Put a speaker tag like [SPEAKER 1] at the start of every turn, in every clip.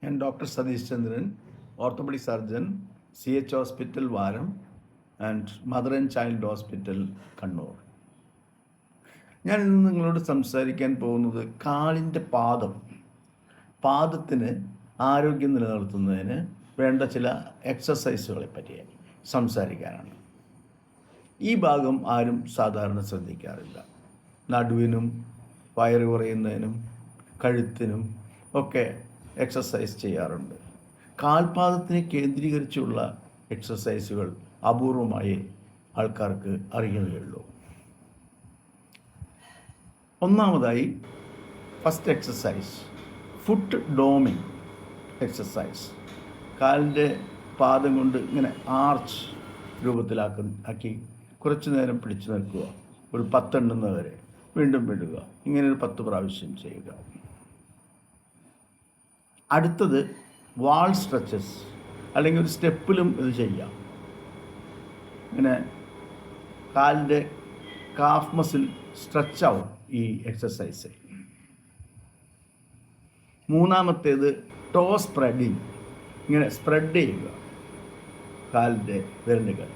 [SPEAKER 1] ഞാൻ doctor Satheesh Chandran, orthopaedic surgeon, CH hospital വാരം and mother and child hospital Kannur. ഞാൻ ഇന്ന് നിങ്ങളോട് സംസാരിക്കാൻ പോകുന്നത് കാലിൻ്റെ പാദത്തിന് ആരോഗ്യം നിലനിർത്തുന്നതിന് വേണ്ട ചില എക്സസൈസുകളെ പറ്റി സംസാരിക്കാനാണ്. ഈ ഭാഗം ആരും സാധാരണ ശ്രദ്ധിക്കാറില്ല. നടുവിനും വയറ് കുറയുന്നതിനും കഴുത്തിനും ഒക്കെ എക്സസൈസ് ചെയ്യാറുണ്ട്. കാൽപാദത്തിനെ കേന്ദ്രീകരിച്ചുള്ള എക്സസൈസുകൾ അപൂർവമായി ആൾക്കാർക്ക് അറിയുകയുള്ളൂ. ഒന്നാമതായി ഫസ്റ്റ് എക്സസൈസ് ഫുട്ട് ഡോമിങ് എക്സസൈസ്. കാലിൻ്റെ പാദം കൊണ്ട് ഇങ്ങനെ ആർച്ച് രൂപത്തിലാക്കി കുറച്ചു നേരം പിടിച്ചു നിൽക്കുക, ഒരു 10 എണ്ണുന്നവരെ വീണ്ടും വിടുക. ഇങ്ങനെ ഒരു 10 പ്രാവശ്യം ചെയ്യുക. അടുത്തത് വാൾ സ്ട്രെച്ചസ്, അല്ലെങ്കിൽ ഒരു സ്റ്റെപ്പിലും ഇത് ചെയ്യാം. ഇങ്ങനെ കാലിൻ്റെ കാഫ് മസിൽ സ്ട്രെച്ച് ആവും ഈ എക്സസൈസ്. മൂന്നാമത്തേത് ടോ സ്പ്രെഡിങ്, ഇങ്ങനെ സ്പ്രെഡ് ചെയ്യുക. കാലിൻ്റെ വിരലുകൾ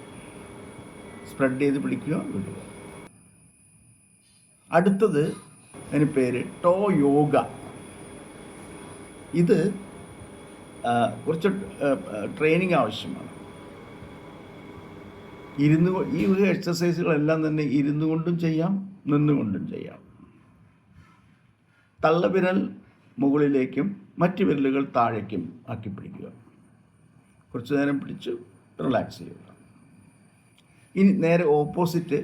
[SPEAKER 1] സ്പ്രെഡ് ചെയ്ത് പിടിക്കുക, വിടുക. അടുത്തത് അതിന് പേര് ടോ യോഗ. ഇത് കുറച്ച് ട്രെയിനിങ് ആവശ്യമാണ്. ഈ വക എക്സസൈസുകളെല്ലാം തന്നെ ഇരുന്നു കൊണ്ടും ചെയ്യാം, നിന്നുകൊണ്ടും ചെയ്യാം. തള്ളവിരൽ മുകളിലേക്കും മറ്റു വിരലുകൾ താഴേക്കും ആക്കി പിടിക്കുക. കുറച്ചു നേരം പിടിച്ച് റിലാക്സ് ചെയ്യുക. ഇനി നേരെ ഓപ്പോസിറ്റ്,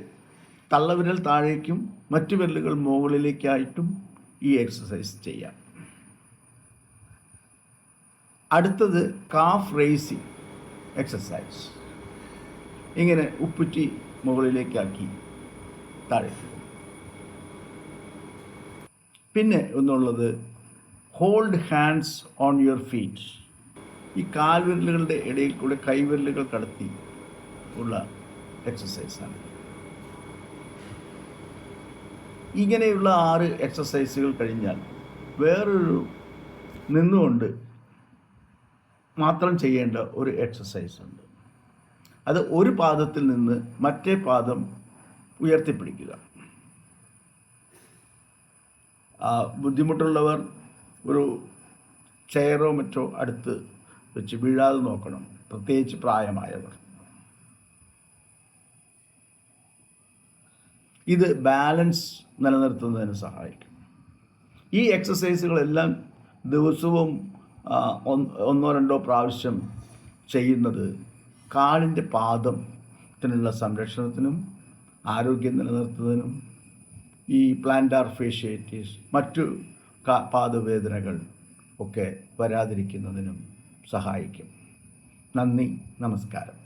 [SPEAKER 1] തള്ളവിരൽ താഴേക്കും മറ്റു വിരലുകൾ മുകളിലേക്കായിട്ടും ഈ എക്സസൈസ് ചെയ്യാം. അടുത്തത് കാഫ് റേസിങ് എക്സസൈസ്. ഇങ്ങനെ ഉപ്പുറ്റി മുകളിലേക്കാക്കി താഴേക്ക്. പിന്നെ ഒന്നുള്ളത് hold hands on your feet. ഈ കാൽവിരലുകളുടെ ഇടയിൽ കൂടെ കൈവിരലുകൾ കടത്തി ഉള്ള എക്സസൈസാണ്. ഇങ്ങനെയുള്ള 6 എക്സസൈസുകൾ കഴിഞ്ഞാൽ വേറൊരു നിന്നുകൊണ്ട് മാത്രം ചെയ്യേണ്ട ഒരു എക്സസൈസ് ഉണ്ട്. അത് ഒരു പാദത്തിൽ നിന്ന് മറ്റേ പാദം ഉയർത്തിപ്പിടിക്കുക. ബുദ്ധിമുട്ടുള്ളവർ ഒരു ചെയറോ മറ്റോ അടുത്ത് വെച്ച് വീഴാതെ നോക്കണം, പ്രത്യേകിച്ച് പ്രായമായവർ. ഇത് ബാലൻസ് നിലനിർത്തുന്നതിന് സഹായിക്കും. ഈ എക്സസൈസുകളെല്ലാം ദിവസവും 1-2 പ്രാവശ്യം ചെയ്യുന്നത് കാലിൻ്റെ പാദത്തിനുള്ള സംരക്ഷണത്തിനും ആരോഗ്യം നിലനിർത്തുന്നതിനും ഈ പ്ലാന്റാർ ഫേഷ്യേറ്റീസ്, മറ്റു പാദവേദനകൾ ഒക്കെ വരാതിരിക്കുന്നതിനും സഹായിക്കും. നന്ദി, നമസ്കാരം.